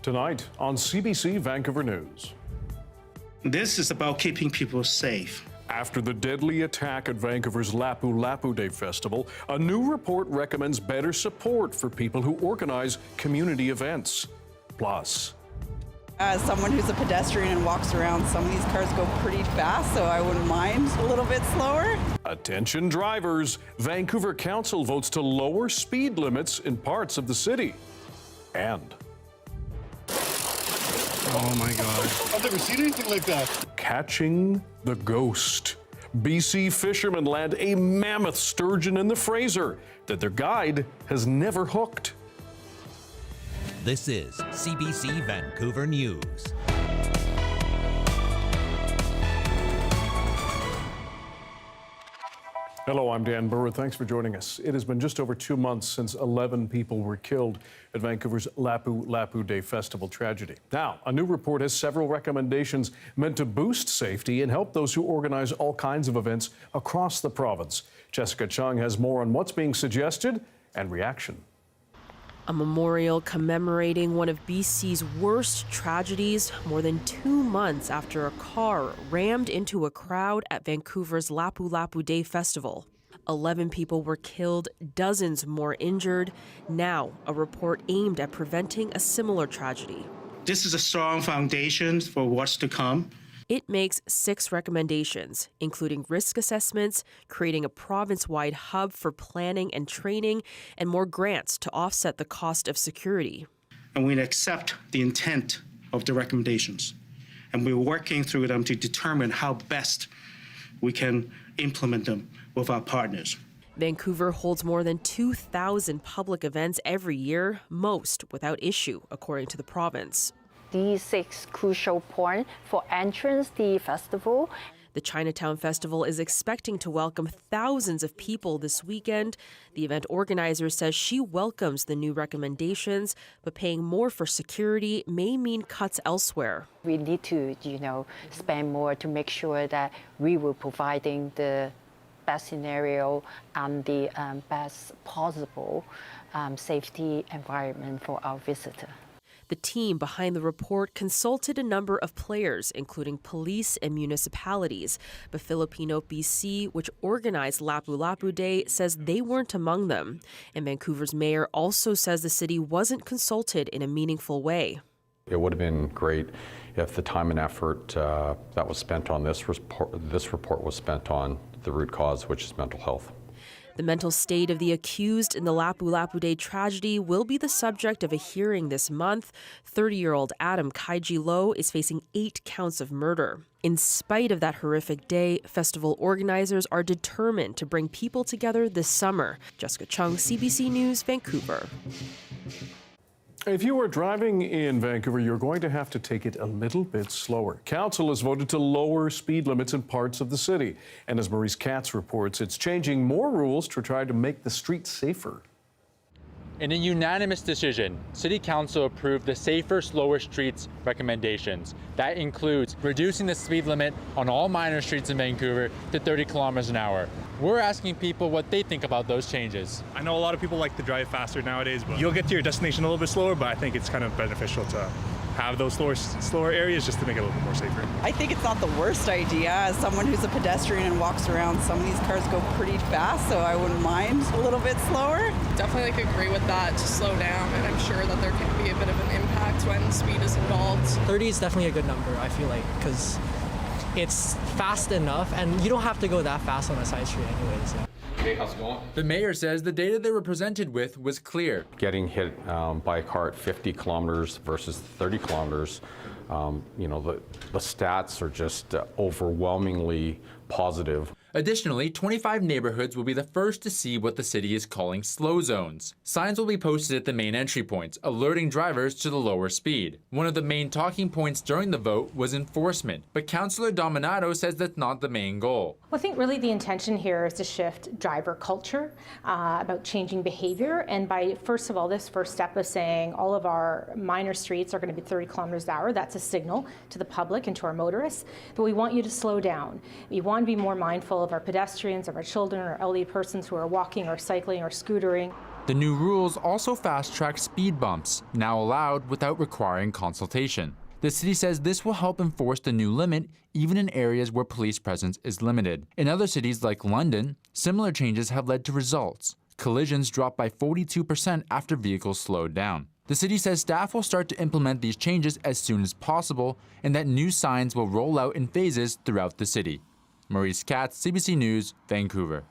Tonight on CBC Vancouver News. This is about keeping people safe. After the deadly attack at Vancouver's Lapu Lapu Day Festival, a new report recommends better support for people who organize community events. Plus, as someone who's a pedestrian and walks around, some of these cars go pretty fast, so I wouldn't mind a little bit slower. Attention drivers, Vancouver Council votes to lower speed limits in parts of the city. And oh my God. I've never seen anything like that. catching the ghost. BC fishermen land a mammoth sturgeon in the Fraser that their guide has never hooked. This is CBC Vancouver News. Hello, I'm Dan Burritt. Thanks for joining us. It has been just over 2 months since 11 people were killed at Vancouver's Lapu Lapu Day Festival tragedy. Now, a new report has several recommendations meant to boost safety and help those who organize all kinds of events across the province. Jessica Chung has more on what's being suggested and reaction. A memorial commemorating one of BC's worst tragedies more than 2 months after a car rammed into a crowd at Vancouver's Lapu Lapu Day Festival. 11 people were killed, dozens more injured. Now, a report aimed at preventing a similar tragedy. This is a strong foundation for what's to come. It makes 6 recommendations, including risk assessments, creating a province-wide hub for planning and training, and more grants to offset the cost of security. And we accept the intent of the recommendations. And we're working through them to determine how best we can implement them with our partners. Vancouver holds more than 2,000 public events every year, most without issue, according to the province. These 6 crucial points for entrance the festival. The Chinatown Festival is expecting to welcome thousands of people this weekend. The event organizer says she welcomes the new recommendations, but paying more for security may mean cuts elsewhere. We need to, spend more to make sure that we will providing the best scenario and the best possible safety environment for our visitor. The team behind the report consulted a number of players, including police and municipalities. But Filipino BC, which organized Lapu Lapu Day, says they weren't among them. And Vancouver's mayor also says the city wasn't consulted in a meaningful way. It would have been great if the time and effort that was spent on this report was spent on the root cause, which is mental health. The mental state of the accused in the Lapu Lapu Day tragedy will be the subject of a hearing this month. 30-year-old Adam Kaiji Low is facing 8 counts of murder. In spite of that horrific day, festival organizers are determined to bring people together this summer. Jessica Chung, CBC News, Vancouver. If you are driving in Vancouver, you're going to have to take it a little bit slower. Council has voted to lower speed limits in parts of the city. And as Maurice Katz reports, it's changing more rules to try to make the streets safer. In a unanimous decision, City Council approved the Safer, Slower Streets recommendations. That includes reducing the speed limit on all minor streets in Vancouver to 30 kilometers an hour. We're asking people what they think about those changes. I know a lot of people like to drive faster nowadays, but you'll get to your destination a little bit slower, but I think it's kind of beneficial to have those slower areas just to make it a little bit more safer. I think it's not the worst idea. As someone who's a pedestrian and walks around, some of these cars go pretty fast, so I wouldn't mind a little bit slower. Definitely agree with that, to slow down, and I'm sure that there can be a bit of an impact when speed is involved. 30 is definitely a good number, I feel like, because it's fast enough, and you don't have to go that fast on a side street anyways. Hey, how's it going? The mayor says the data they were presented with was clear. Getting hit by a car at 50 kilometers versus 30 kilometers, the stats are just overwhelmingly positive. Additionally, 25 neighborhoods will be the first to see what the city is calling slow zones. Signs will be posted at the main entry points, alerting drivers to the lower speed. One of the main talking points during the vote was enforcement, but Councillor Dominato says that's not the main goal. Well, I think really the intention here is to shift driver culture, about changing behavior, and by, first of all, this first step of saying all of our minor streets are going to be 30 kilometers an hour, that's a signal to the public and to our motorists, but we want you to slow down. We want to be more mindful of our pedestrians, of our children, or elderly persons who are walking or cycling or scootering. The new rules also fast-track speed bumps, now allowed without requiring consultation. The city says this will help enforce the new limit even in areas where police presence is limited. In other cities like London, similar changes have led to results. Collisions dropped by 42% after vehicles slowed down. The city says staff will start to implement these changes as soon as possible and that new signs will roll out in phases throughout the city. Maurice Katz, CBC News, Vancouver.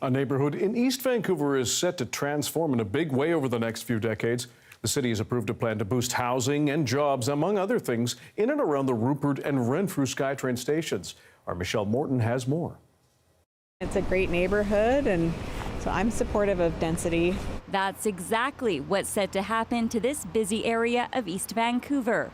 A neighborhood in East Vancouver is set to transform in a big way over the next few decades. The city has approved a plan to boost housing and jobs, among other things, in and around the Rupert and Renfrew SkyTrain stations. Our Michelle Morton has more. It's a great neighborhood, and so I'm supportive of density. That's exactly what's set to happen to this busy area of East Vancouver.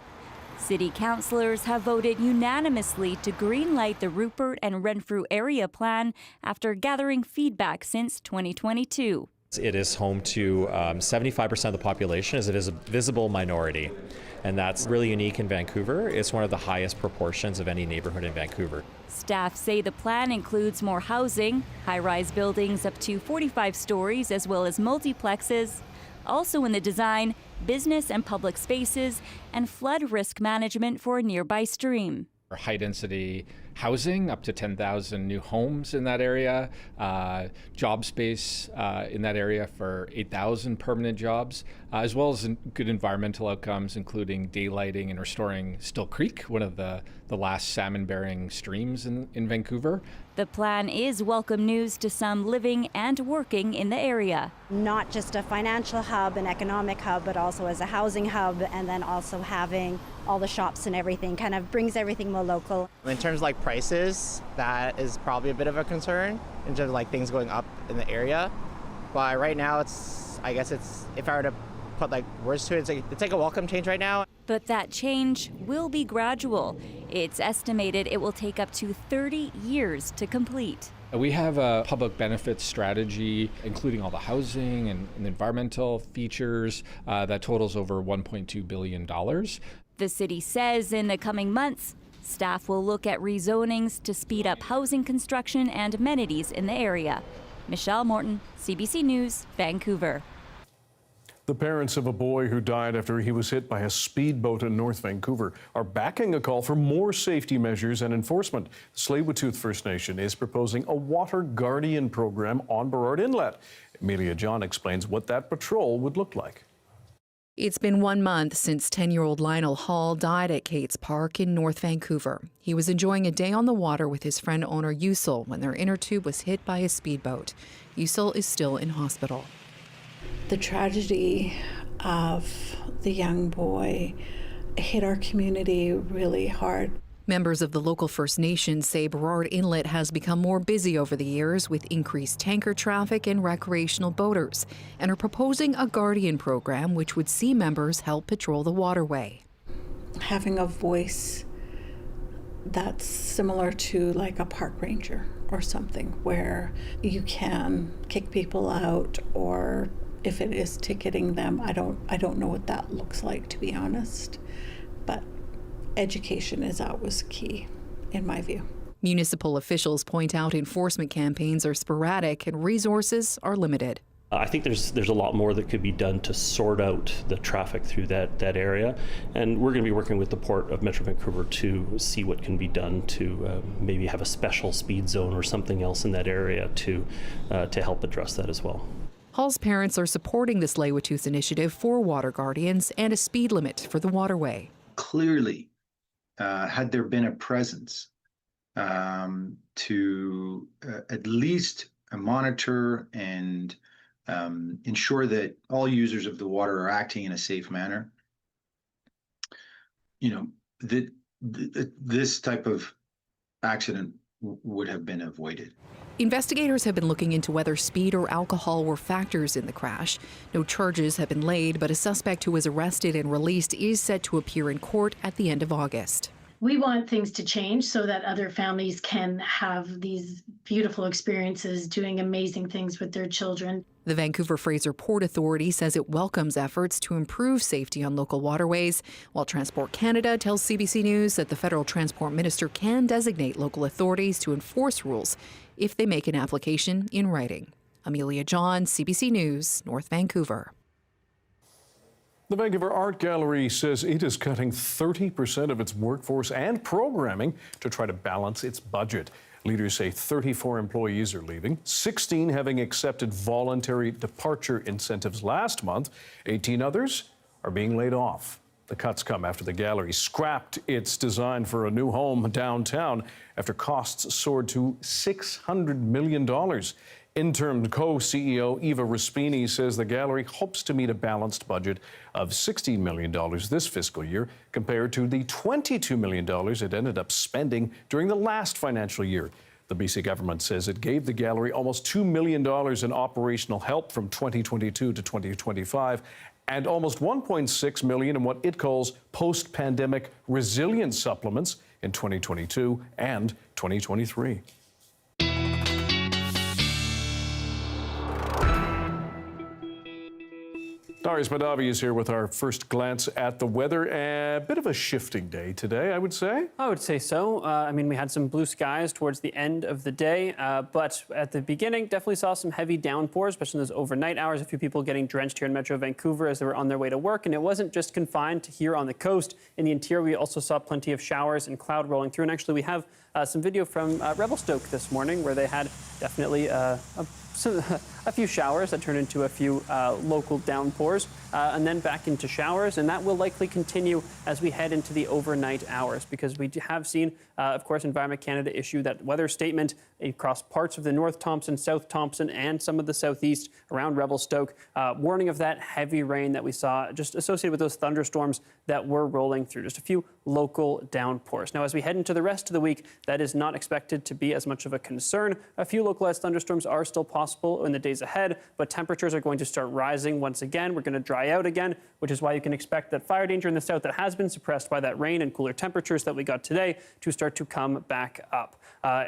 City councillors have voted unanimously to greenlight the Rupert and Renfrew area plan after gathering feedback since 2022. It is home to 75% of the population, as it is a visible minority. And that's really unique in Vancouver. It's one of the highest proportions of any neighborhood in Vancouver. Staff say the plan includes more housing, high-rise buildings up to 45 stories, as well as multiplexes. Also in the design, business and public spaces, and flood risk management for a nearby stream. High-density housing, up to 10,000 new homes in that area, job space in that area for 8,000 permanent jobs, as well as good environmental outcomes, including daylighting and restoring Still Creek, one of the last salmon-bearing streams in Vancouver. The plan is welcome news to some living and working in the area. Not just a financial hub, an economic hub, but also as a housing hub, and then also having all the shops and everything kind of brings everything more local. In terms of like prices, that is probably a bit of a concern in terms of like things going up in the area. But right now I guess if I were to put like words to it, it's like a welcome change right now. But that change will be gradual. It's estimated it will take up to 30 years to complete. We have a public benefits strategy, including all the housing and environmental features, that totals over $1.2 billion. The city says in the coming months, staff will look at rezonings to speed up housing construction and amenities in the area. Michelle Morton, CBC News, Vancouver. The parents of a boy who died after he was hit by a speedboat in North Vancouver are backing a call for more safety measures and enforcement. The Tsleil-Waututh First Nation is proposing a water guardian program on Burrard Inlet. Amelia John explains what that patrol would look like. It's been 1 month since 10-year-old Lionel Hall died at Kate's Park in North Vancouver. He was enjoying a day on the water with his friend owner Yusul when their inner tube was hit by a speedboat. Yusul is still in hospital. The tragedy of the young boy hit our community really hard. Members of the local First Nations say Burrard Inlet has become more busy over the years with increased tanker traffic and recreational boaters, and are proposing a guardian program which would see members help patrol the waterway. Having a voice that's similar to like a park ranger or something, where you can kick people out, or if it is ticketing them, I don't know what that looks like, to be honest, but education is always key, in my view. Municipal officials point out enforcement campaigns are sporadic and resources are limited. I think there's a lot more that could be done to sort out the traffic through that area, and we're going to be working with the Port of Metro Vancouver to see what can be done to maybe have a special speed zone or something else in that area to help address that as well. Hall's parents are supporting the Tsleil-Waututh initiative for water guardians and a speed limit for the waterway. Clearly, had there been a presence to at least monitor and ensure that all users of the water are acting in a safe manner, this type of accident would have been avoided. Investigators have been looking into whether speed or alcohol were factors in the crash. No charges have been laid, but a suspect who was arrested and released is set to appear in court at the end of August. We want things to change so that other families can have these beautiful experiences doing amazing things with their children. The Vancouver Fraser Port Authority says it welcomes efforts to improve safety on local waterways, while Transport Canada tells CBC News that the federal transport minister can designate local authorities to enforce rules if they make an application in writing. Amelia John, CBC News, North Vancouver. The Vancouver Art Gallery says it is cutting 30% of its workforce and programming to try to balance its budget. Leaders say 34 employees are leaving, 16 having accepted voluntary departure incentives last month. 18 others are being laid off. The cuts come after the gallery scrapped its design for a new home downtown after costs soared to $600 million. Interim co-CEO Eva Raspini says the gallery hopes to meet a balanced budget of $16 million this fiscal year compared to the $22 million it ended up spending during the last financial year. The BC government says it gave the gallery almost $2 million in operational help from 2022 to 2025 and almost $1.6 million in what it calls post-pandemic resilience supplements in 2022 and 2023. Darius Madavi is here with our first glance at the weather. A bit of a shifting day today, I would say. I would say so. I mean, we had some blue skies towards the end of the day, but at the beginning, definitely saw some heavy downpours, especially in those overnight hours. A few people getting drenched here in Metro Vancouver as they were on their way to work. And it wasn't just confined to here on the coast. In the interior, we also saw plenty of showers and cloud rolling through. And actually, we have some video from Revelstoke this morning where they had definitely a few showers that turned into a few local downpours and then back into showers. And that will likely continue as we head into the overnight hours because we have seen, of course, Environment Canada issue that weather statement across parts of the North Thompson, South Thompson, and some of the southeast around Revelstoke, warning of that heavy rain that we saw just associated with those thunderstorms that were rolling through. Just a few local downpours. Now, as we head into the rest of the week, that is not expected to be as much of a concern. A few localized thunderstorms are still possible in the days ahead, but temperatures are going to start rising once again. We're going to dry out again, which is why you can expect that fire danger in the south that has been suppressed by that rain and cooler temperatures that we got today to start to come back up.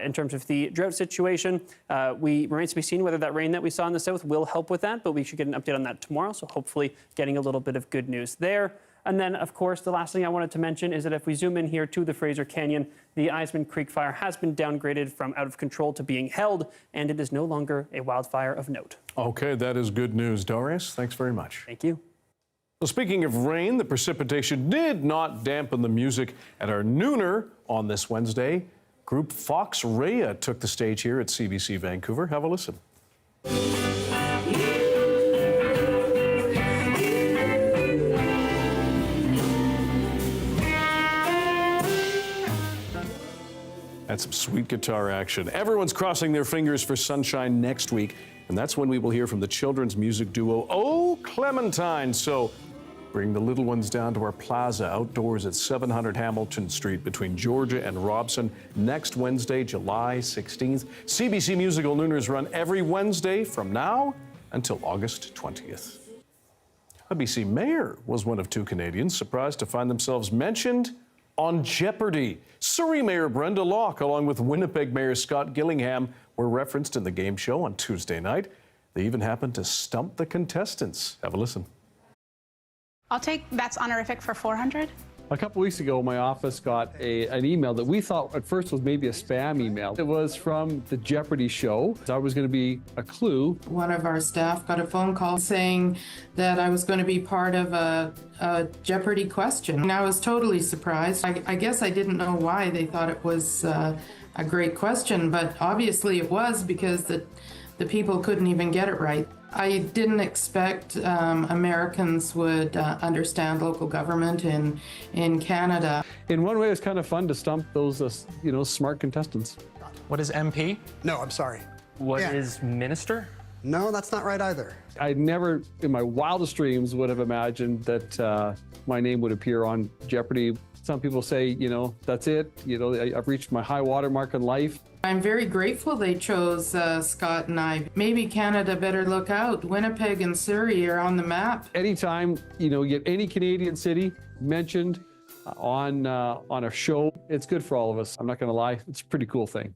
In terms of the drought situation, remains to be seen whether that rain that we saw in the south will help with that, but we should get an update on that tomorrow, so hopefully getting a little bit of good news there. And then, of course, the last thing I wanted to mention is that if we zoom in here to the Fraser Canyon, the Eisman Creek fire has been downgraded from out of control to being held, and it is no longer a wildfire of note. Okay, that is good news. Darius, thanks very much. Thank you. Well, speaking of rain, the precipitation did not dampen the music at our nooner on this Wednesday. Group Fox Rhea took the stage here at CBC Vancouver. Have a listen. That's some sweet guitar action. Everyone's crossing their fingers for sunshine next week, and that's when we will hear from the children's music duo Oh Clementine. So bring the little ones down to our plaza outdoors at 700 Hamilton Street between Georgia and Robson next Wednesday, July 16th. CBC Musical Nooners run every Wednesday from now until August 20th. A BC mayor was one of two Canadians surprised to find themselves mentioned on Jeopardy. Surrey Mayor Brenda Locke, along with Winnipeg Mayor Scott Gillingham, were referenced in the game show on Tuesday night. They even happened to stump the contestants. Have a listen. I'll take that's honorific for 400. A couple weeks ago, my office got an email that we thought at first was maybe a spam email. It was from the Jeopardy show. That was going to be a clue. One of our staff got a phone call saying that I was going to be part of a Jeopardy question. And I was totally surprised. I guess I didn't know why they thought it was a great question, but obviously it was because the people couldn't even get it right. I didn't expect Americans would understand local government in Canada. In one way, it's kind of fun to stump those, smart contestants. What is MP? No, I'm sorry. What is minister? No, that's not right either. I never, in my wildest dreams, would have imagined that my name would appear on Jeopardy. Some people say, that's it. I've reached my high water mark in life. I'm very grateful they chose Scott and I. Maybe Canada better look out. Winnipeg and Surrey are on the map. Anytime, you get any Canadian city mentioned on a show, it's good for all of us. I'm not going to lie. It's a pretty cool thing.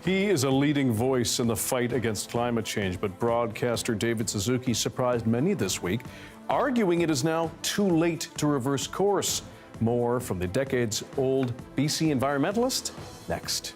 He is a leading voice in the fight against climate change, but broadcaster David Suzuki surprised many this week, arguing it is now too late to reverse course. More from the decades-old BC environmentalist next.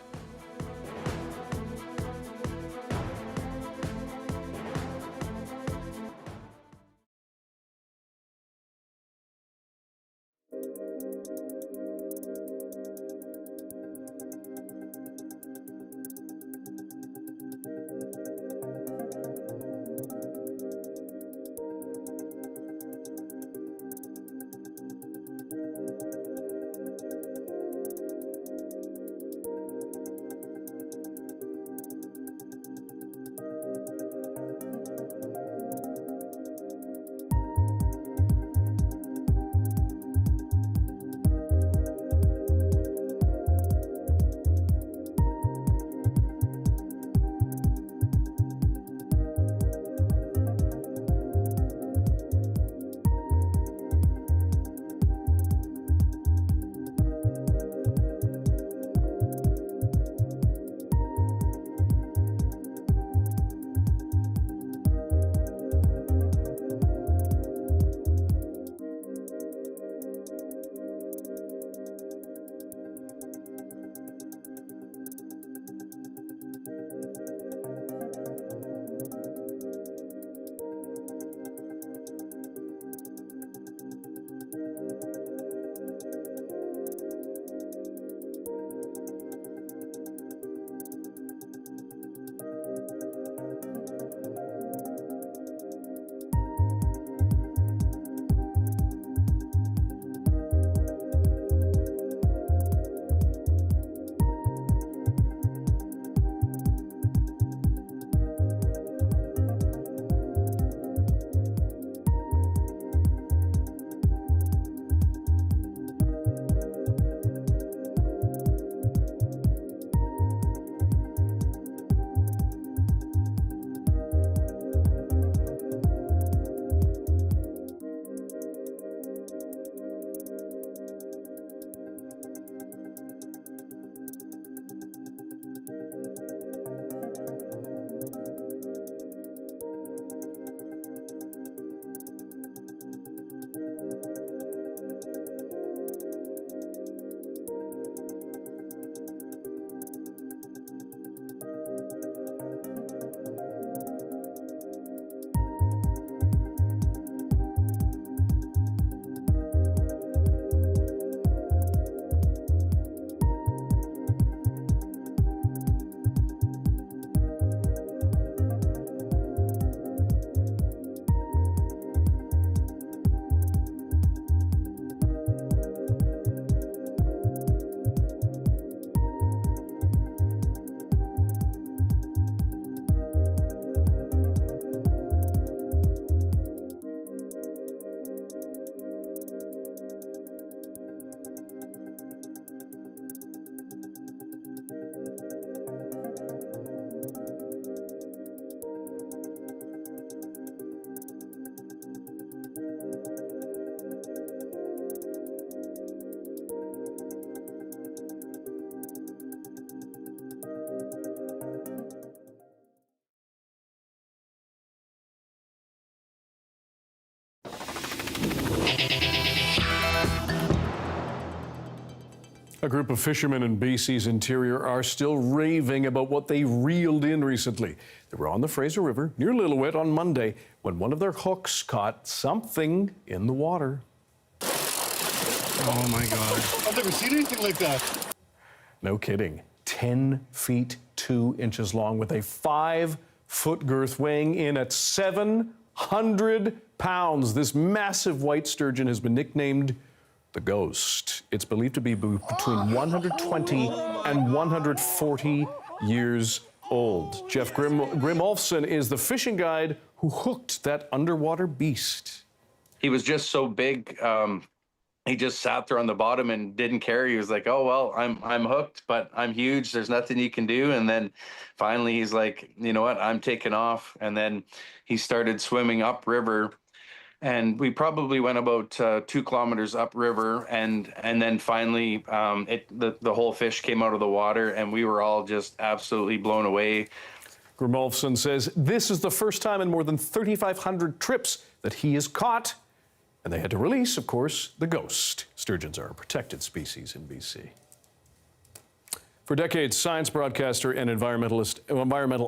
A group of fishermen in BC's interior are still raving about what they reeled in recently. They were on the Fraser River near Lillooet on Monday when one of their hooks caught something in the water. Oh my God. I've never seen anything like that. No kidding. 10 feet 2 inches long with a 5-foot girth, weighing in at 700 pounds. This massive white sturgeon has been nicknamed the Ghost. It's believed to be between 120 and 140 years old. Jeff Grimolfson is the fishing guide who hooked that underwater beast. He was just so big. He just sat there on the bottom and didn't care. He was like, "Oh well, I'm hooked, but I'm huge. There's nothing you can do." And then finally, he's like, "You know what? I'm taking off." And then he started swimming upriver. And we probably went about 2 kilometers upriver, and then finally the whole fish came out of the water, and we were all just absolutely blown away. Grimolfson says this is the first time in more than 3,500 trips that he has caught, and they had to release, of course, the Ghost. Sturgeons are a protected species in BC. For decades, science broadcaster and environmental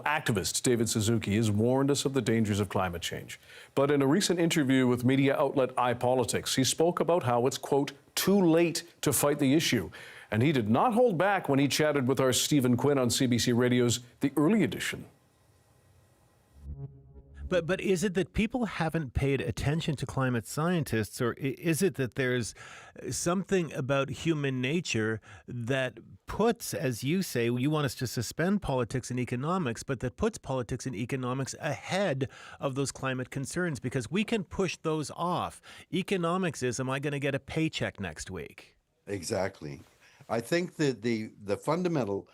activist David Suzuki has warned us of the dangers of climate change. But in a recent interview with media outlet iPolitics, he spoke about how it's, quote, too late to fight the issue. And he did not hold back when he chatted with our Stephen Quinn on CBC Radio's The Early Edition. But is it that people haven't paid attention to climate scientists, or is it that there's something about human nature that puts, as you say, you want us to suspend politics and economics, but that puts politics and economics ahead of those climate concerns, because we can push those off. Economics is, am I going to get a paycheck next week? Exactly. I think that the fundamental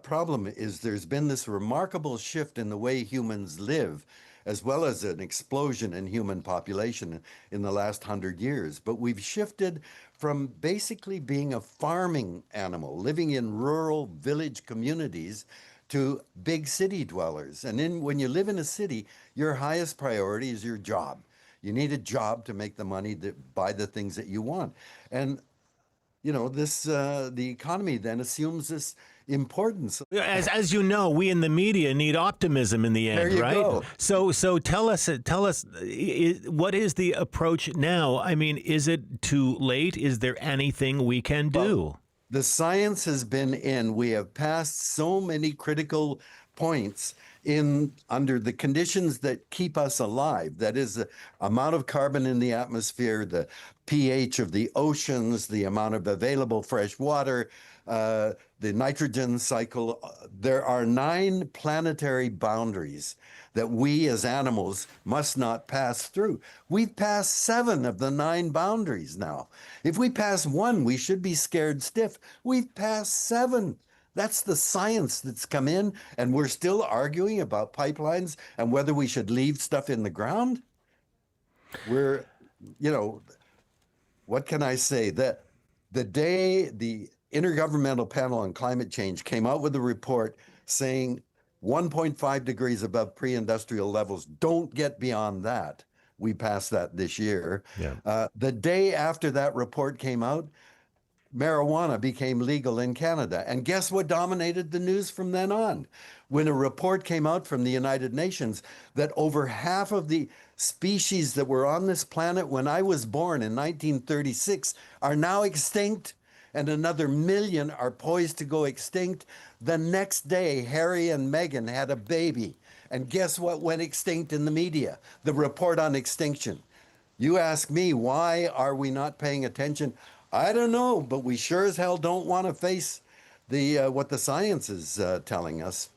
problem is there's been this remarkable shift in the way humans live, as well as an explosion in human population in the last 100 years. But we've shifted from basically being a farming animal, living in rural village communities, to big city dwellers. And when you live in a city, your highest priority is your job. You need a job to make the money to buy the things that you want. And you know, the economy then assumes this importance. As you know, we in the media need optimism in the end, there you right? Go. So tell us, what is the approach now? I mean, is it too late? Is there anything we can do? Well, the science has been in. We have passed so many critical points under the conditions that keep us alive. That is the amount of carbon in the atmosphere, the pH of the oceans, the amount of available fresh water, the nitrogen cycle. There are 9 planetary boundaries that we as animals must not pass through. We've passed 7 of the 9 boundaries now. If we pass 1, we should be scared stiff. We've passed 7. That's the science that's come in, and we're still arguing about pipelines and whether we should leave stuff in the ground. We're, you know, what can I say? That the day the Intergovernmental Panel on Climate Change came out with a report saying 1.5 degrees above pre-industrial levels, don't get beyond that. We passed that this year. Yeah. The day after that report came out, marijuana became legal in Canada. And guess what dominated the news from then on? When a report came out from the United Nations that over half of the species that were on this planet when I was born in 1936 are now extinct, and another 1 million are poised to go extinct. The next day, Harry and Meghan had a baby. And guess what went extinct in the media? The report on extinction. You ask me, why are we not paying attention? I don't know, but we sure as hell don't want to face what the science is telling us.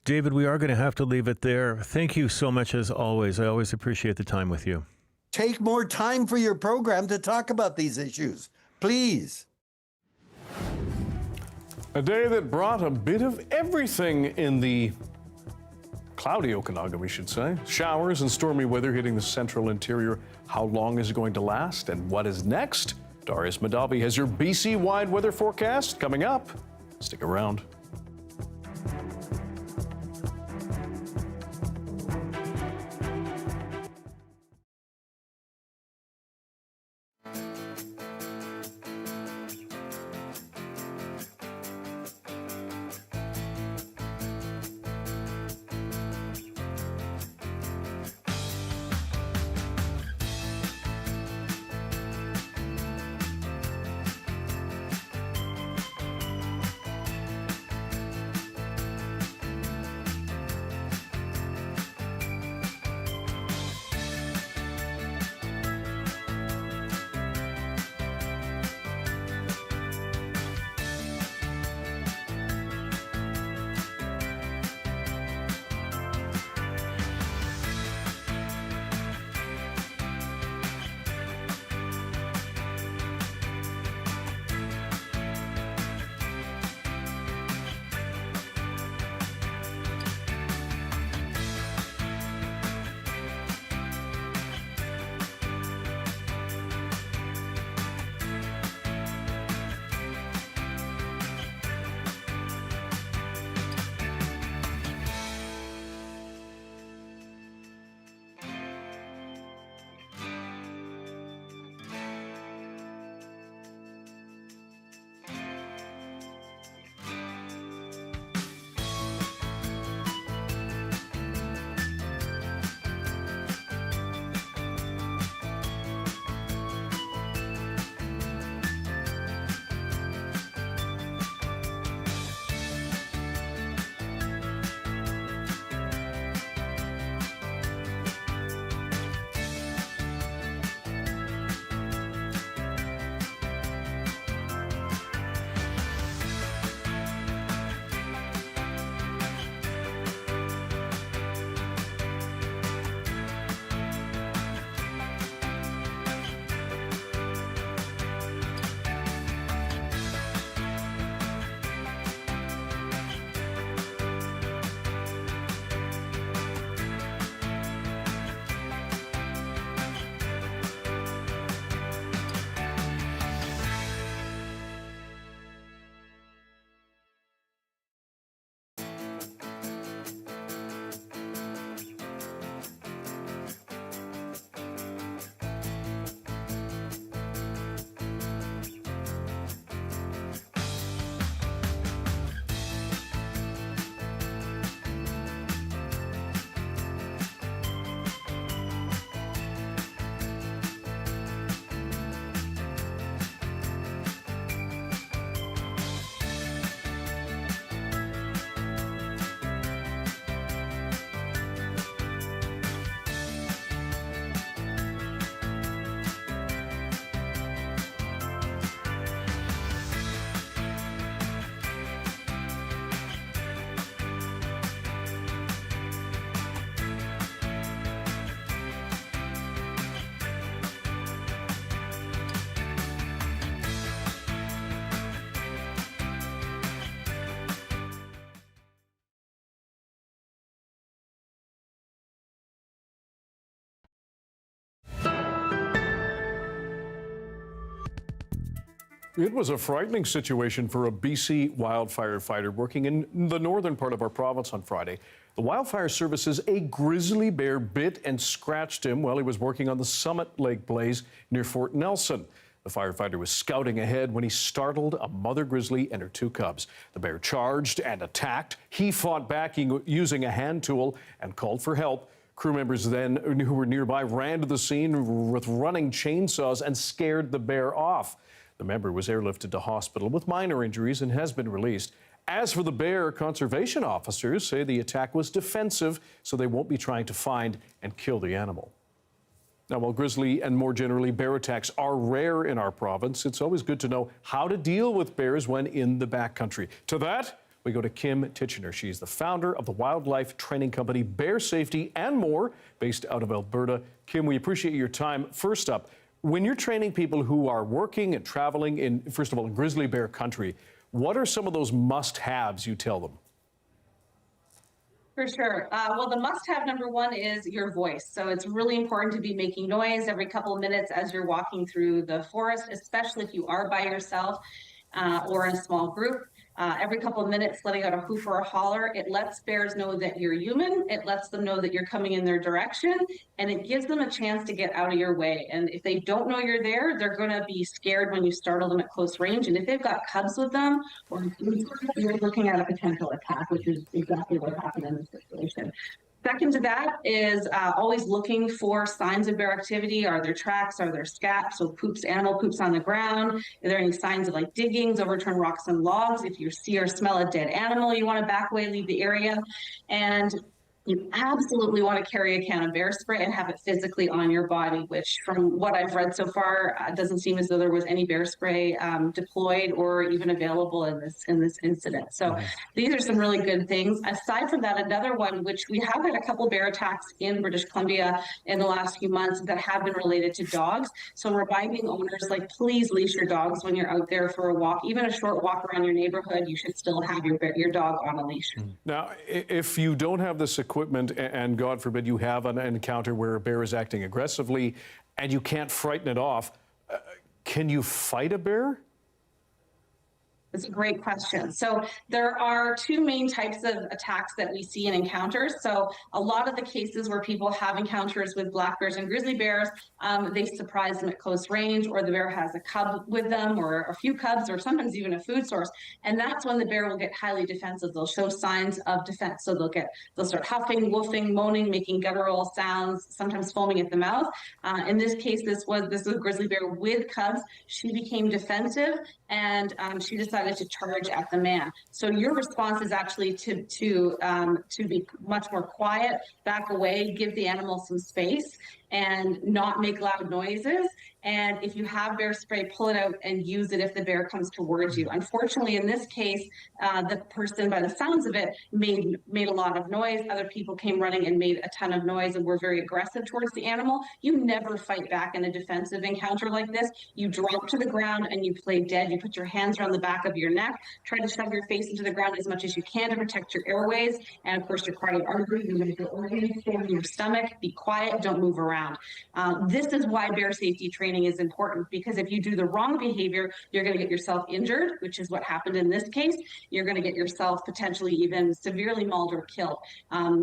David, we are going to have to leave it there. Thank you so much as always. I always appreciate the time with you. Take more time for your program to talk about these issues, please. A day that brought a bit of everything in the cloudy Okanagan, we should say. Showers and stormy weather hitting the central interior. How long is it going to last, and what is next? Darius Madavi has your BC-wide weather forecast coming up. Stick around. It was a frightening situation for a BC wildfire fighter working in the northern part of our province on Friday. The wildfire service says a grizzly bear bit and scratched him while he was working on the Summit Lake blaze near Fort Nelson. The firefighter was scouting ahead when he startled a mother grizzly and her 2 cubs. The bear charged and attacked. He fought back using a hand tool and called for help. Crew members then, who were nearby, ran to the scene with running chainsaws and scared the bear off. The member was airlifted to hospital with minor injuries and has been released. As for the bear, conservation officers say the attack was defensive, so they won't be trying to find and kill the animal. Now, while grizzly and more generally bear attacks are rare in our province, it's always good to know how to deal with bears when in the backcountry. To that, we go to Kim Titchener. She's the founder of the wildlife training company Bear Safety and More, based out of Alberta. Kim, we appreciate your time. First up, when you're training people who are working and traveling in, first of all, in grizzly bear country, what are some of those must-haves you tell them? For sure. Well, the must-have number one is your voice. So it's really important to be making noise every couple of minutes as you're walking through the forest, especially if you are by yourself or in a small group. Every couple of minutes, letting out a hoof or a holler. It lets bears know that you're human. It lets them know that you're coming in their direction, and it gives them a chance to get out of your way. And if they don't know you're there, they're going to be scared when you startle them at close range. And if they've got cubs with them, or you're looking at a potential attack, which is exactly what happened in this situation. Second to that is always looking for signs of bear activity. Are there tracks? Are there scaps? So poops, animal poops on the ground. Are there any signs of like diggings, overturned rocks and logs? If you see or smell a dead animal, you want to back away, leave the area. And you absolutely want to carry a can of bear spray and have it physically on your body, which from what I've read so far, doesn't seem as though there was any bear spray deployed or even available in this incident. So these are some really good things. Aside from that, another one, which we have had a couple bear attacks in British Columbia in the last few months that have been related to dogs. So reminding owners, like, please leash your dogs when you're out there for a walk. Even a short walk around your neighborhood, you should still have your dog on a leash. Now, if you don't have this equipment and God forbid you have an encounter where a bear is acting aggressively and you can't frighten it off, can you fight a bear? That's a great question. So there are 2 main types of attacks that we see in encounters. So a lot of the cases where people have encounters with black bears and grizzly bears, they surprise them at close range, or the bear has a cub with them, or a few cubs, or sometimes even a food source. And that's when the bear will get highly defensive. They'll show signs of defense. So they'll start huffing, woofing, moaning, making guttural sounds, sometimes foaming at the mouth. In this case, this was a grizzly bear with cubs. She became defensive, and she decided to charge at the man. So your response is actually to be much more quiet, back away, give the animal some space, and not make loud noises. And if you have bear spray, pull it out and use it if the bear comes towards you. Unfortunately, in this case, the person, by the sounds of it, made a lot of noise. Other people came running and made a ton of noise and were very aggressive towards the animal. You never fight back in a defensive encounter like this. You drop to the ground and you play dead. You put your hands around the back of your neck, try to shove your face into the ground as much as you can to protect your airways and, of course, your cardiac arteries and your organs. Stay in your stomach. Be quiet. Don't move around. This is why bear safety training is important, because if you do the wrong behavior, you're going to get yourself injured, which is what happened in this case. You're going to get yourself potentially even severely mauled or killed.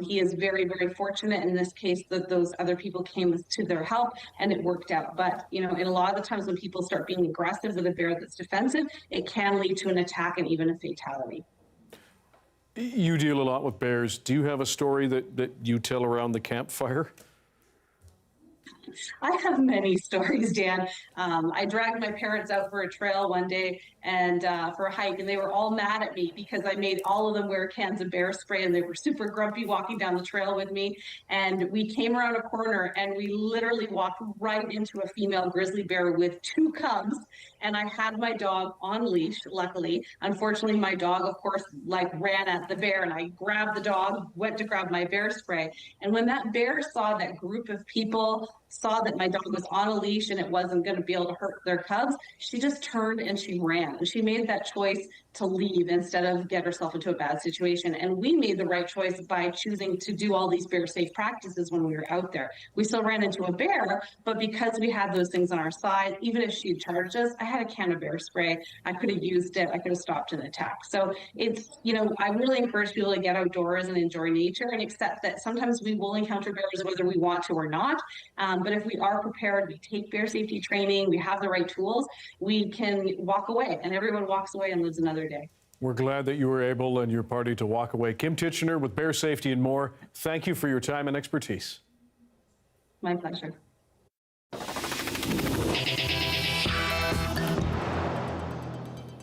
He is very, very fortunate in this case that those other people came to their help and it worked out. But, in a lot of the times when people start being aggressive with a bear that's defensive, it can lead to an attack and even a fatality. You deal a lot with bears. Do you have a story that you tell around the campfire? I have many stories, Dan. I dragged my parents out for a trail one day and for a hike, and they were all mad at me because I made all of them wear cans of bear spray, and they were super grumpy walking down the trail with me. And we came around a corner and we literally walked right into a female grizzly bear with 2 cubs. And I had my dog on leash, luckily. Unfortunately, my dog, of course, ran at the bear, and I grabbed the dog, went to grab my bear spray. And when that bear saw that group of people, saw that my dog was on a leash and it wasn't going to be able to hurt their cubs, she just turned and she ran. She made that choice to leave instead of get herself into a bad situation. And we made the right choice by choosing to do all these bear safe practices when we were out there. We still ran into a bear, but because we had those things on our side, even if she charged us, I had a can of bear spray. I could have used it. I could have stopped an attack. So it's, I really encourage people to get outdoors and enjoy nature and accept that sometimes we will encounter bears whether we want to or not. But if we are prepared, we take bear safety training, we have the right tools, we can walk away, and everyone walks away and lives another day. We're glad that you were able and your party to walk away. Kim Titchener with Bear Safety and more, thank you for your time and expertise. My pleasure.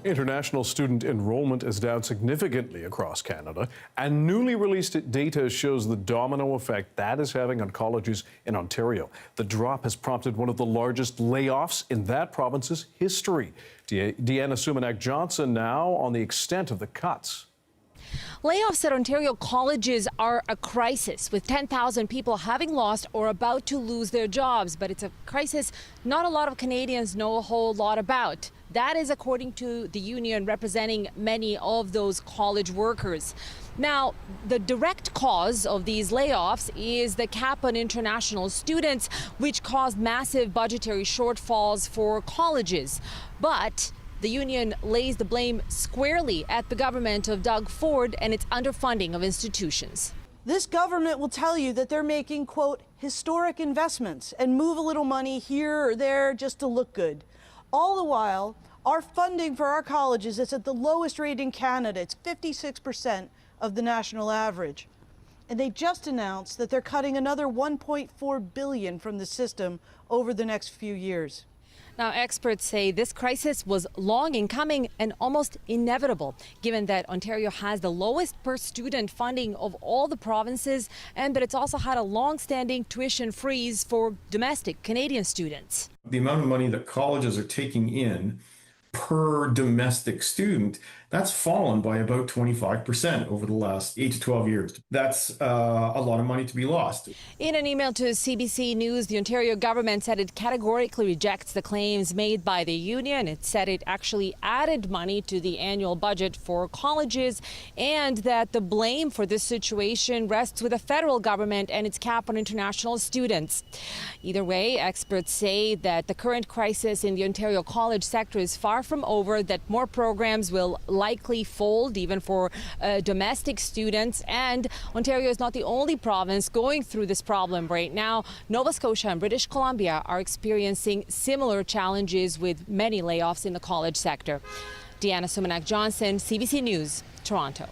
International student enrollment is down significantly across Canada, and newly released data shows the domino effect that is having on colleges in Ontario. The drop has prompted one of the largest layoffs in that province's history. Deanna Sumanak-Johnson now on the extent of the cuts. Layoffs at Ontario colleges are a crisis, with 10,000 people having lost or about to lose their jobs. But it's a crisis not a lot of Canadians know a whole lot about. That is according to the union representing many of those college workers. Now, the direct cause of these layoffs is the cap on international students, which caused massive budgetary shortfalls for colleges. But the union lays the blame squarely at the government of Doug Ford and its underfunding of institutions. This government will tell you that they're making, quote, historic investments and move a little money here or there just to look good. All the while, our funding for our colleges is at the lowest rate in Canada. It's 56% of the national average. And they just announced that they're cutting another $1.4 billion from the system over the next few years. Now, experts say this crisis was long in coming and almost inevitable, given that Ontario has the lowest per student funding of all the provinces and that it's also had a long-standing tuition freeze for domestic Canadian students. The amount of money that colleges are taking in per domestic student, that's fallen by about 25% over the last 8 to 12 years. That's a lot of money to be lost. In an email to CBC News, the Ontario government said it categorically rejects the claims made by the union. It said it actually added money to the annual budget for colleges and that the blame for this situation rests with the federal government and its cap on international students. Either way, experts say that the current crisis in the Ontario college sector is far from over, that more programs will likely fold even for domestic students, and Ontario is not the only province going through this problem right now. Nova Scotia and British Columbia are experiencing similar challenges with many layoffs in the college sector. Deanna Sumanak-Johnson, CBC News, Toronto.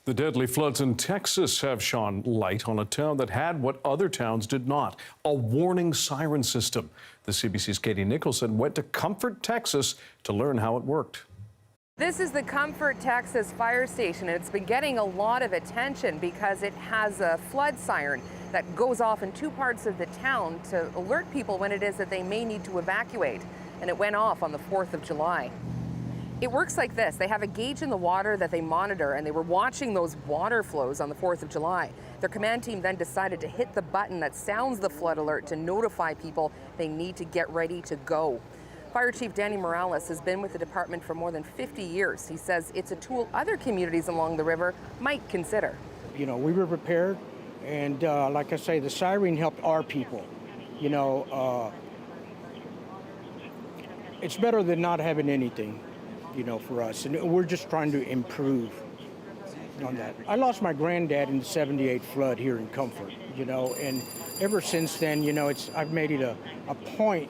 The deadly floods in Texas have shone light on a town that had what other towns did not, a warning siren system. The CBC's Katie Nicholson went to Comfort, Texas to learn how it worked. This is the Comfort, Texas fire station, and it's been getting a lot of attention because it has a flood siren that goes off in two parts of the town to alert people when it is that they may need to evacuate. And it went off on the 4th of July. It works like this. They have a gauge in the water that they monitor, and they were watching those water flows on the 4th of July. Their command team then decided to hit the button that sounds the flood alert to notify people they need to get ready to go. Fire Chief Danny Morales has been with the department for more than 50 years. He says it's a tool other communities along the river might consider. We were prepared, and like I say, the siren helped our people. It's better than not having anything, for us, and we're just trying to improve on that. I lost my granddad in the '78 flood here in Comfort, and ever since then, I've made it a point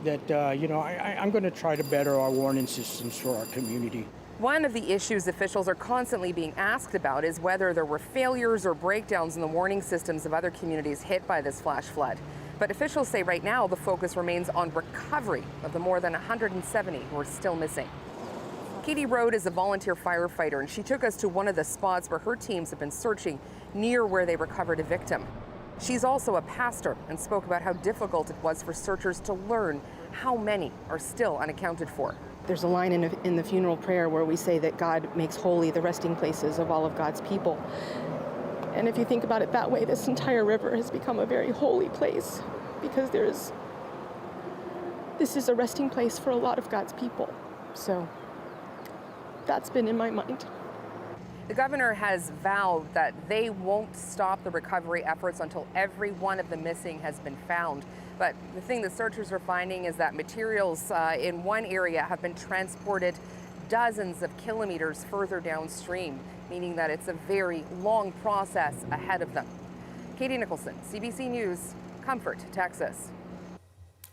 that, I'm going to try to better our warning systems for our community. One of the issues officials are constantly being asked about is whether there were failures or breakdowns in the warning systems of other communities hit by this flash flood. But officials say right now the focus remains on recovery of the more than 170 who are still missing. Katie Rode is a volunteer firefighter, and she took us to one of the spots where her teams have been searching near where they recovered a victim. She's also a pastor and spoke about how difficult it was for searchers to learn how many are still unaccounted for. There's a line in the funeral prayer where we say that God makes holy the resting places of all of God's people. And if you think about it that way, this entire river has become a very holy place because this is a resting place for a lot of God's people. So that's been in my mind. The governor has vowed that they won't stop the recovery efforts until every one of the missing has been found. But the thing that searchers are finding is that materials in one area have been transported dozens of kilometers further downstream, meaning that it's a very long process ahead of them. Katie Nicholson, CBC News, Comfort, Texas.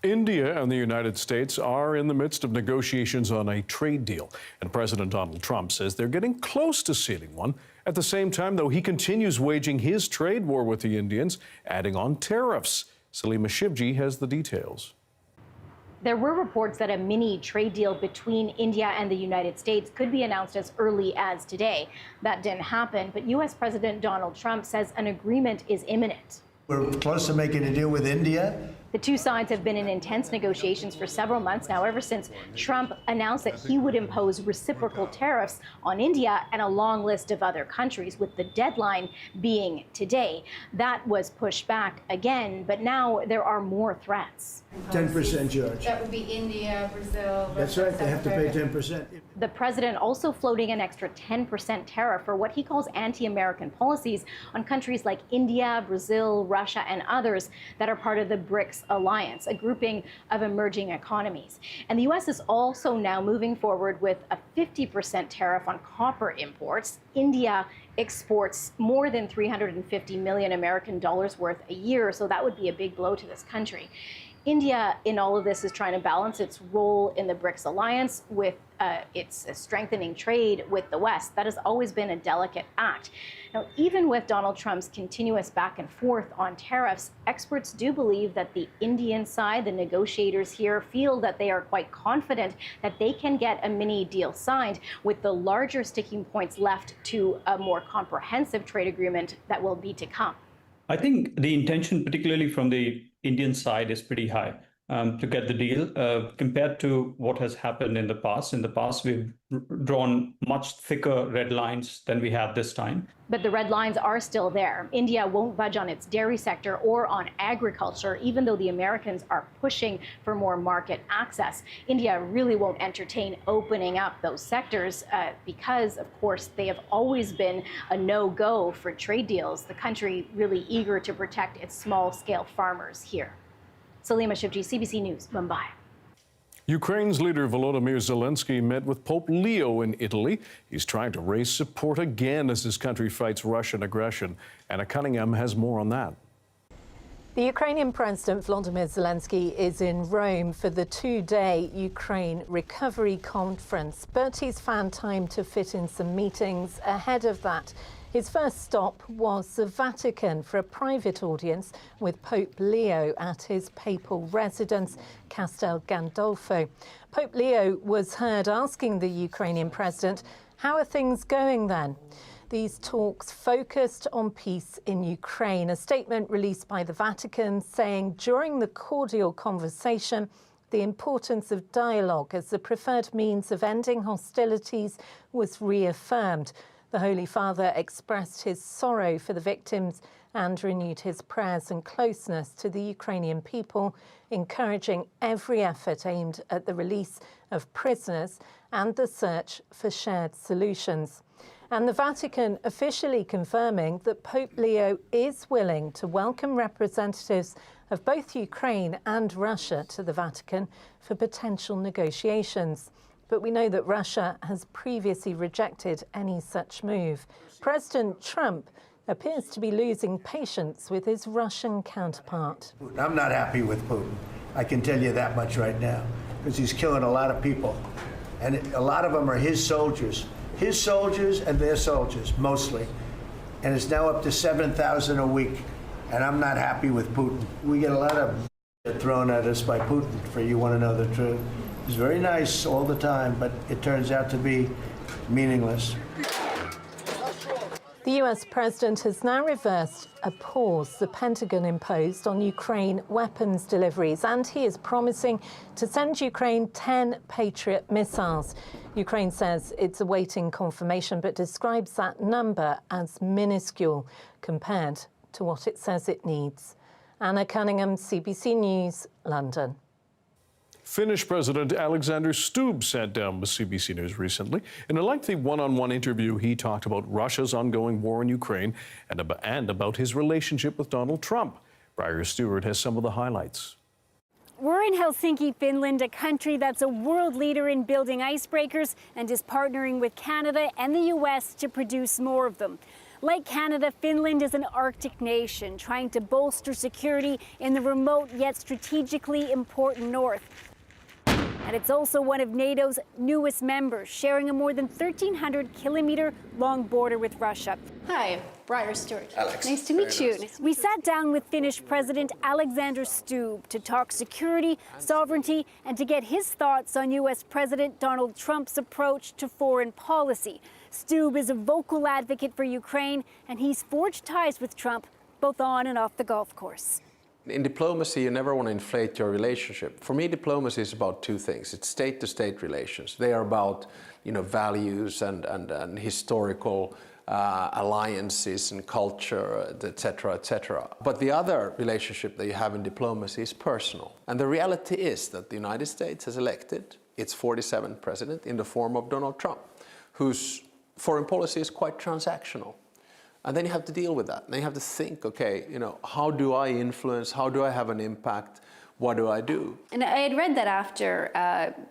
India and the United States are in the midst of negotiations on a trade deal, and President Donald Trump says they're getting close to sealing one. At the same time, though, he continues waging his trade war with the Indians, adding on tariffs. Salima Shivji has the details. There were reports that a mini trade deal between India and the United States could be announced as early as today. That didn't happen, but U.S. President Donald Trump says an agreement is imminent. We're close to making a deal with India. The two sides have been in intense negotiations for several months now, ever since Trump announced that he would impose reciprocal tariffs on India and a long list of other countries, with the deadline being today. That was pushed back again, but now there are more threats. 10%, George. That would be India, Brazil. That's right, they have to pay 10%. The president also floating an extra 10% tariff for what he calls anti-American policies on countries like India, Brazil, Russia, and others that are part of the BRICS alliance, a grouping of emerging economies. And the U.S. is also now moving forward with a 50% tariff on copper imports. India exports more than 350 million American dollars worth a year, so that would be a big blow to this country. India, in all of this, is trying to balance its role in the BRICS alliance with its strengthening trade with the West. That has always been a delicate act. Now, even with Donald Trump's continuous back and forth on tariffs, experts do believe that the Indian side, the negotiators here, feel that they are quite confident that they can get a mini deal signed, with the larger sticking points left to a more comprehensive trade agreement that will be to come. I think the intention, particularly from the Indian side, is pretty high to get the deal compared to what has happened in the past. In the past, we've drawn much thicker red lines than we have this time. But the red lines are still there. India won't budge on its dairy sector or on agriculture, even though the Americans are pushing for more market access. India really won't entertain opening up those sectors because, of course, they have always been a no-go for trade deals. The country really eager to protect its small-scale farmers here. Salima Shivji, CBC News, Mumbai. Ukraine's leader Volodymyr Zelenskyy met with Pope Leo in Italy. He's trying to raise support again as his country fights Russian aggression. Anna Cunningham has more on that. The Ukrainian President Volodymyr Zelenskyy is in Rome for the two-day Ukraine Recovery Conference, but he's found time to fit in some meetings ahead of that. His first stop was the Vatican for a private audience with Pope Leo at his papal residence, Castel Gandolfo. Pope Leo was heard asking the Ukrainian president, "How are things going then?" These talks focused on peace in Ukraine. A statement released by the Vatican saying during the cordial conversation, the importance of dialogue as the preferred means of ending hostilities was reaffirmed. The Holy Father expressed his sorrow for the victims and renewed his prayers and closeness to the Ukrainian people, encouraging every effort aimed at the release of prisoners and the search for shared solutions. And the Vatican officially confirming that Pope Leo is willing to welcome representatives of both Ukraine and Russia to the Vatican for potential negotiations. But we know that Russia has previously rejected any such move. President Trump appears to be losing patience with his Russian counterpart. I'm not happy with Putin. I can tell you that much right now, because he's killing a lot of people. And a lot of them are his soldiers and their soldiers, mostly. And it's now up to 7,000 a week. And I'm not happy with Putin. We get a lot of thrown at us by Putin, for you want to know the truth. He's very nice all the time, but it turns out to be meaningless. The US president has now reversed a pause the Pentagon imposed on Ukraine weapons deliveries, and he is promising to send Ukraine 10 Patriot missiles. Ukraine says it's awaiting confirmation, but describes that number as minuscule compared to what it says it needs. Anna Cunningham, CBC News, London. Finnish President Alexander Stubb sat down with CBC News recently. In a lengthy one-on-one interview, he talked about Russia's ongoing war in Ukraine and about his relationship with Donald Trump. Briar Stewart has some of the highlights. We're in Helsinki, Finland, a country that's a world leader in building icebreakers and is partnering with Canada and the U.S. to produce more of them. Like Canada, Finland is an Arctic nation trying to bolster security in the remote yet strategically important north. And it's also one of NATO's newest members, sharing a more than 1,300-kilometer-long border with Russia. Hi, Briar Stewart. Alex. Nice to meet you. We sat down with Finnish President Alexander Stubb to talk security, sovereignty, and to get his thoughts on U.S. President Donald Trump's approach to foreign policy. Stubb is a vocal advocate for Ukraine, and he's forged ties with Trump, both on and off the golf course. In diplomacy, you never want to inflate your relationship. For me, diplomacy is about two things. It's state-to-state relations. They are about, values and historical alliances and culture, et cetera, et cetera. But the other relationship that you have in diplomacy is personal. And the reality is that the United States has elected its 47th president in the form of Donald Trump, whose foreign policy is quite transactional. And then you have to deal with that. Then you have to think, okay, how do I influence? How do I have an impact? What do I do? And I had read that after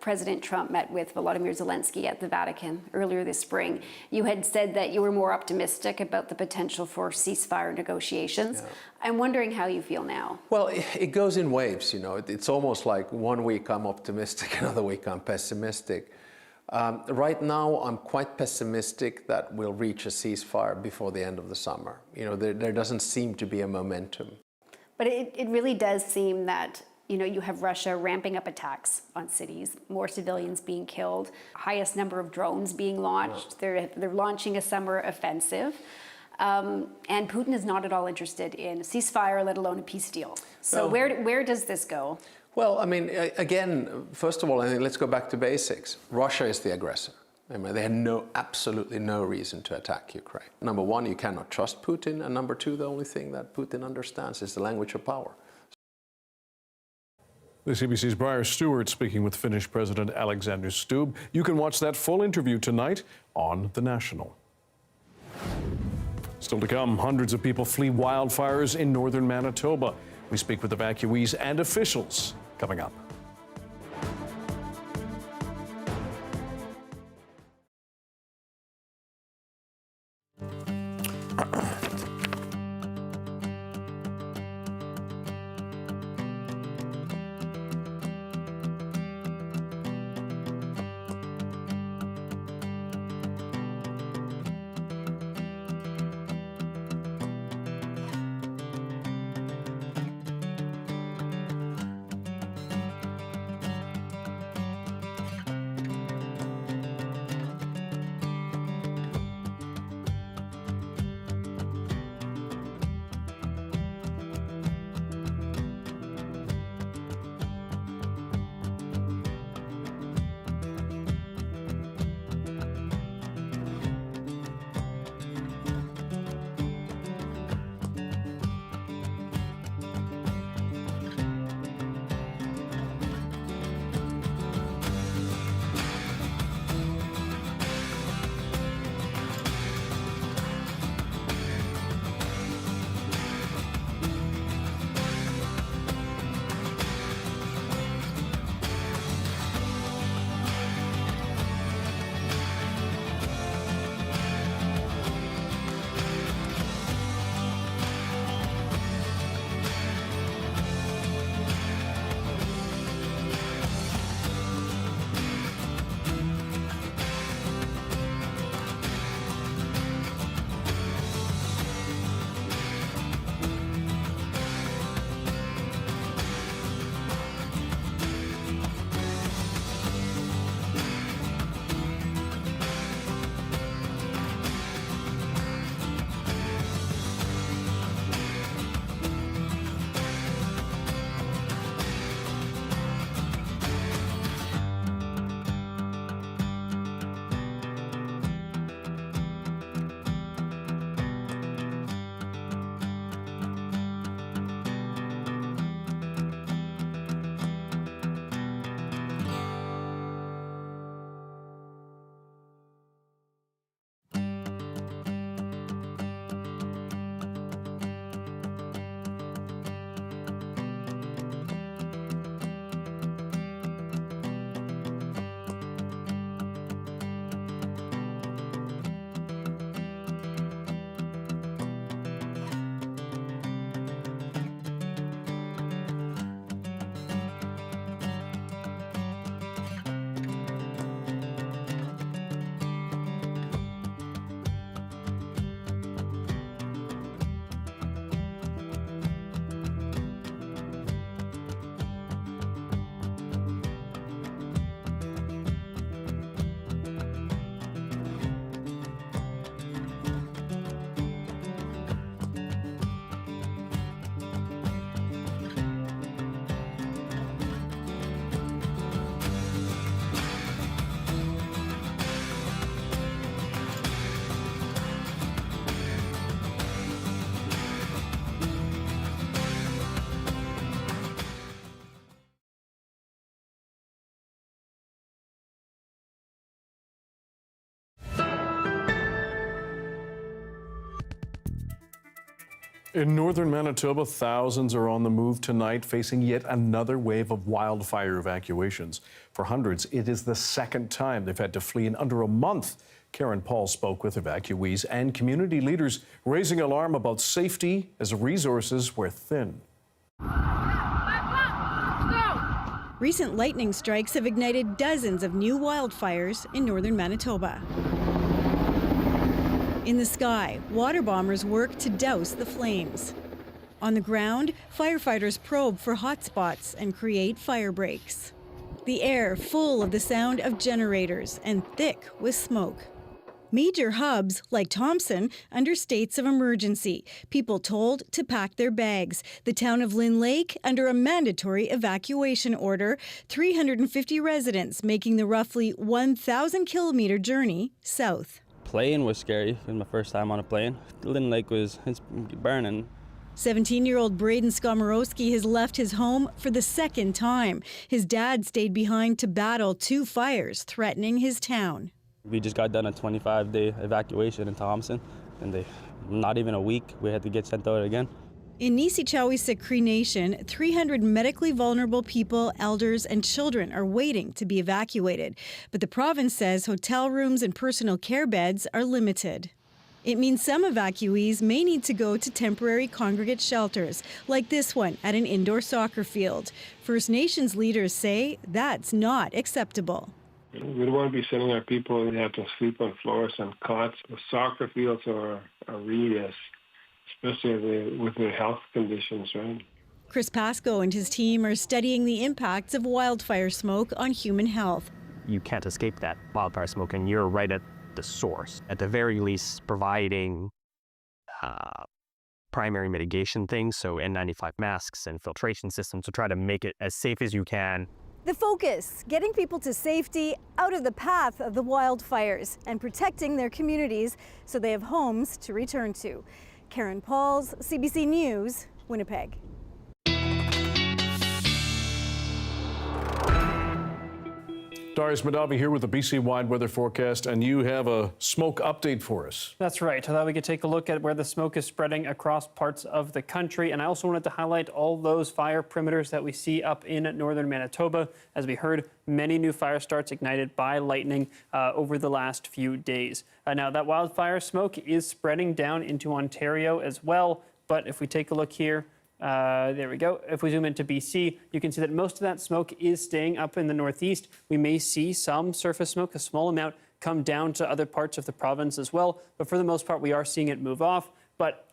President Trump met with Volodymyr Zelenskyy at the Vatican earlier this spring, you had said that you were more optimistic about the potential for ceasefire negotiations. Yeah. I'm wondering how you feel now. Well, it goes in waves, It's almost like one week I'm optimistic, another week I'm pessimistic. Right now, I'm quite pessimistic that we'll reach a ceasefire before the end of the summer. There doesn't seem to be a momentum. But it really does seem that, you have Russia ramping up attacks on cities, more civilians being killed, highest number of drones being launched. Yeah. They're launching a summer offensive. And Putin is not at all interested in a ceasefire, let alone a peace deal. So where does this go? Well, again, first of all, I think let's go back to basics. Russia is the aggressor. They had absolutely no reason to attack Ukraine. Number one, you cannot trust Putin. And number two, the only thing that Putin understands is the language of power. The CBC's Briar Stewart speaking with Finnish President Alexander Stubb. You can watch that full interview tonight on The National. Still to come, hundreds of people flee wildfires in northern Manitoba. We speak with evacuees and officials coming up. In northern Manitoba, thousands are on the move tonight, facing yet another wave of wildfire evacuations. For hundreds, it is the second time they've had to flee in under a month. Karen Paul spoke with evacuees and community leaders, raising alarm about safety as resources were thin. Recent lightning strikes have ignited dozens of new wildfires in northern Manitoba. In the sky, water bombers work to douse the flames. On the ground, firefighters probe for hot spots and create fire breaks. The air full of the sound of generators and thick with smoke. Major hubs, like Thompson, under states of emergency. People told to pack their bags. The town of Lynn Lake under a mandatory evacuation order. 350 residents making the roughly 1,000-kilometer journey south. Plane was scary. It was my first time on a plane. Lynn Lake it's burning. 17-year-old Braden Skomorowski has left his home for the second time. His dad stayed behind to battle 2 fires threatening his town. We just got done a 25-day evacuation in Thompson, and not even a week, we had to get sent out again. In Nisicawisa Cree Nation, 300 medically vulnerable people, elders, and children are waiting to be evacuated. But the province says hotel rooms and personal care beds are limited. It means some evacuees may need to go to temporary congregate shelters, like this one at an indoor soccer field. First Nations leaders say that's not acceptable. We don't want to be sending our people to have to sleep on floors and cots. The soccer fields are really, especially with their health conditions, right? Chris Pascoe and his team are studying the impacts of wildfire smoke on human health. You can't escape that wildfire smoke, and you're right at the source. At the very least, providing primary mitigation things, so N95 masks and filtration systems to try to make it as safe as you can. The focus, getting people to safety, out of the path of the wildfires, and protecting their communities so they have homes to return to. Karen Pauls, CBC News, Winnipeg. Darius Madavi here with the BC-wide weather forecast, and you have a smoke update for us. That's right. I thought we could take a look at where the smoke is spreading across parts of the country, and I also wanted to highlight all those fire perimeters that we see up in northern Manitoba. As we heard, many new fire starts ignited by lightning over the last few days. Now, that wildfire smoke is spreading down into Ontario as well, but if we take a look here, there we go. If we zoom into BC, you can see that most of that smoke is staying up in the northeast. We may see some surface smoke, a small amount, come down to other parts of the province as well. But for the most part, we are seeing it move off. But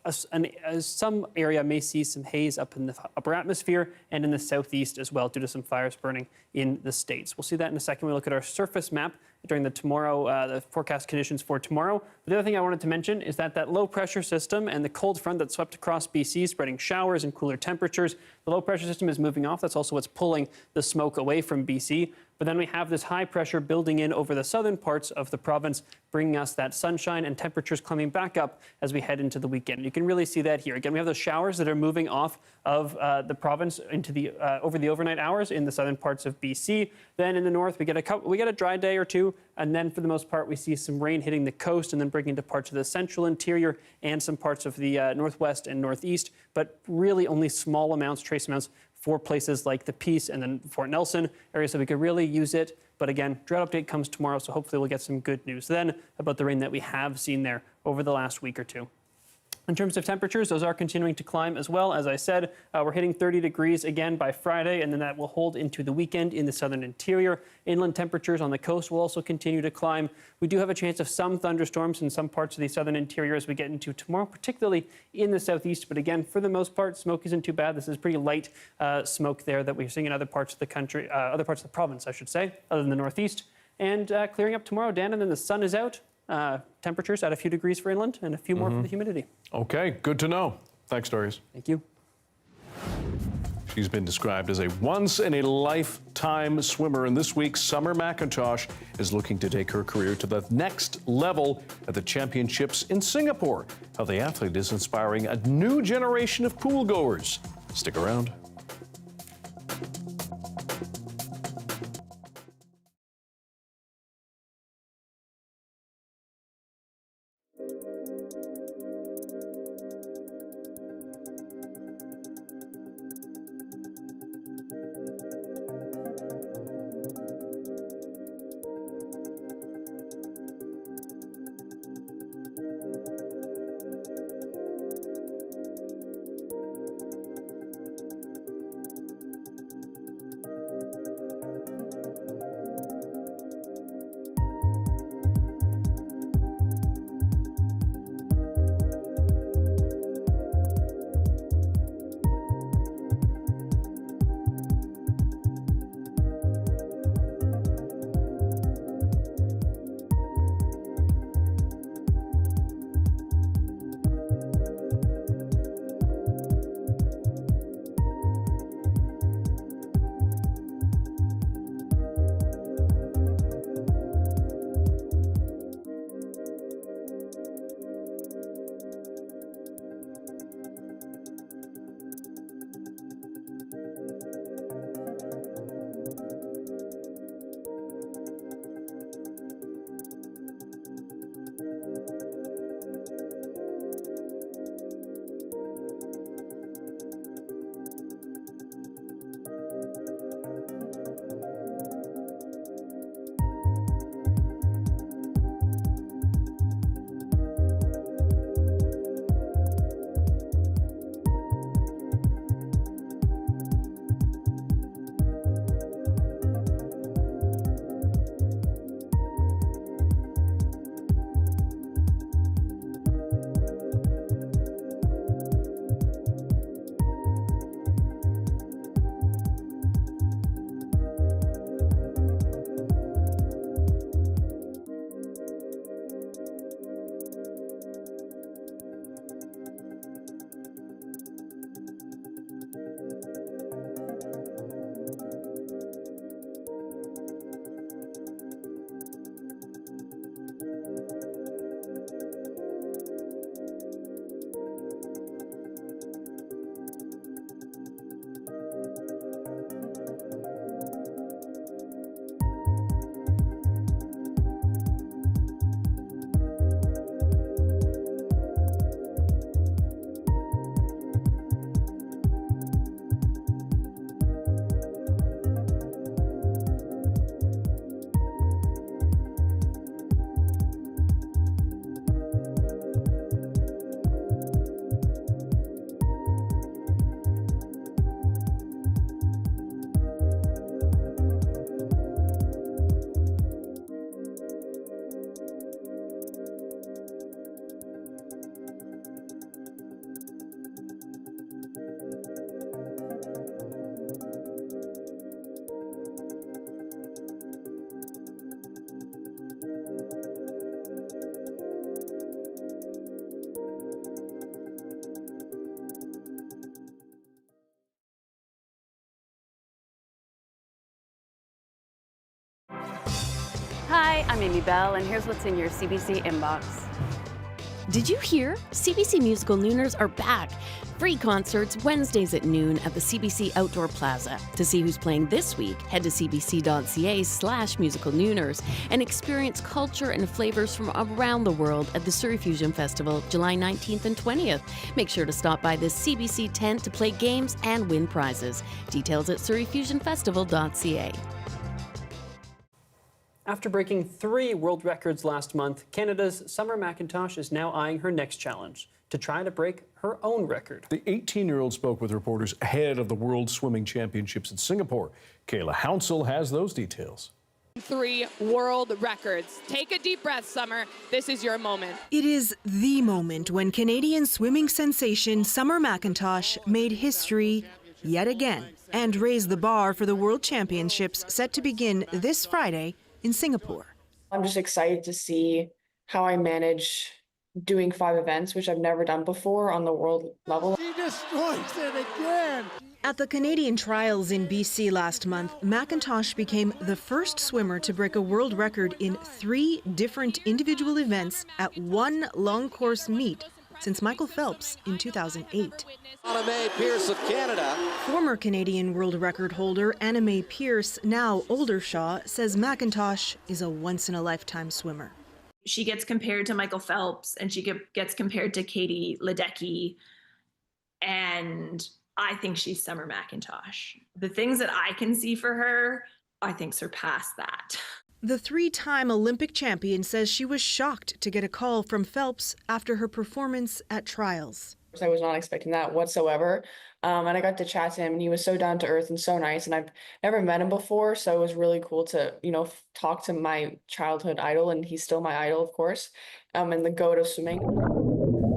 some area may see some haze up in the upper atmosphere and in the southeast as well due to some fires burning in the States. We'll see that in a second. We look at our surface map during the forecast conditions for tomorrow. But the other thing I wanted to mention is that low pressure system and the cold front that swept across BC, spreading showers and cooler temperatures. The low pressure system is moving off. That's also what's pulling the smoke away from BC. But then we have this high pressure building in over the southern parts of the province, bringing us that sunshine and temperatures climbing back up as we head into the weekend. You can really see that here. Again, we have those showers that are moving off of the province into the over the overnight hours in the southern parts of BC. Then in the north, we get a dry day or two, and then for the most part, we see some rain hitting the coast and then breaking into parts of the central interior and some parts of the northwest and northeast. But really, only small amounts, trace amounts, for places like the Peace and then Fort Nelson areas, so we could really use it. But again, drought update comes tomorrow, so hopefully we'll get some good news then about the rain that we have seen there over the last week or two. In terms of temperatures, those are continuing to climb as well. As I said, we're hitting 30 degrees again by Friday, and then that will hold into the weekend in the southern interior. Inland temperatures on the coast will also continue to climb. We do have a chance of some thunderstorms in some parts of the southern interior as we get into tomorrow, particularly in the southeast. But again, for the most part, smoke isn't too bad. This is pretty light smoke there that we're seeing in other parts of the country, other parts of the province, I should say, other than the northeast. And clearing up tomorrow, Dan, and then the sun is out. Temperatures at a few degrees for inland and a few more for the humidity. Okay, good to know. Thanks, Darius. Thank you. She's been described as a once-in-a-lifetime swimmer, and this week, Summer McIntosh is looking to take her career to the next level at the championships in Singapore. How the athlete is inspiring a new generation of pool-goers. Stick around. Hi, I'm Amy Bell, and here's what's in your CBC inbox. Did you hear? CBC Musical Nooners are back. Free concerts Wednesdays at noon at the CBC Outdoor Plaza. To see who's playing this week, head to cbc.ca/musical nooners and experience culture and flavors from around the world at the Surrey Fusion Festival, July 19th and 20th. Make sure to stop by the CBC tent to play games and win prizes. Details at surreyfusionfestival.ca. After breaking 3 world records last month, Canada's Summer McIntosh is now eyeing her next challenge to try to break her own record. The 18-year-old spoke with reporters ahead of the World Swimming Championships in Singapore. Kayla Hounsell has those details. 3 world records. Take a deep breath, Summer. This is your moment. It is the moment when Canadian swimming sensation Summer McIntosh made history yet again and raised the bar for the World Championships set to begin this Friday in Singapore. I'm just excited to see how I manage doing 5 events, which I've never done before on the world level. She destroys it again! At the Canadian Trials in BC last month, McIntosh became the first swimmer to break a world record in 3 different individual events at one long course meet since Michael Phelps in 2008. Anna Mae Pierce of Canada. Former Canadian world record holder Anna Mae Pierce, now Oldershaw, says McIntosh is a once-in-a-lifetime swimmer. She gets compared to Michael Phelps, and she gets compared to Katie Ledecky, and I think she's Summer McIntosh. The things that I can see for her, I think surpass that. The 3-time Olympic champion says she was shocked to get a call from Phelps after her performance at trials. I was not expecting that whatsoever. And I got to chat to him, and he was so down to earth and so nice. And I've never met him before, so it was really cool to, talk to my childhood idol, and he's still my idol, of course, and the goat of swimming.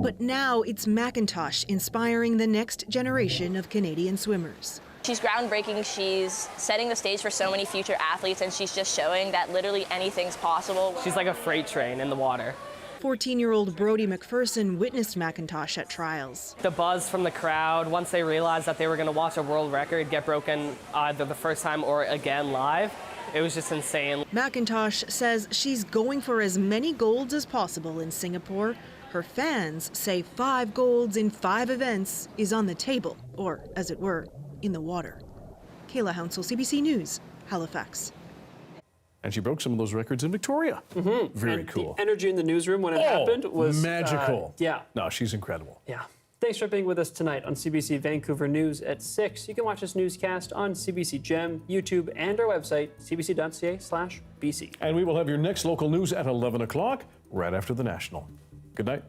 But now it's McIntosh inspiring the next generation of Canadian swimmers. She's groundbreaking, she's setting the stage for so many future athletes, and she's just showing that literally anything's possible. She's like a freight train in the water. 14-year-old Brody McPherson witnessed McIntosh at trials. The buzz from the crowd, once they realized that they were going to watch a world record get broken either the first time or again live, it was just insane. McIntosh says she's going for as many golds as possible in Singapore. Her fans say 5 golds in 5 events is on the table, or, as it were, in the water. Kayla Hounsell, CBC News, Halifax. And she broke some of those records in Victoria. Very and cool. The energy in the newsroom when it happened was magical. Yeah. No, she's incredible. Yeah. Thanks for being with us tonight on CBC Vancouver News at 6. You can watch this newscast on CBC Gem, YouTube, and our website, cbc.ca/BC. And we will have your next local news at 11 o'clock, right after the National. Good night.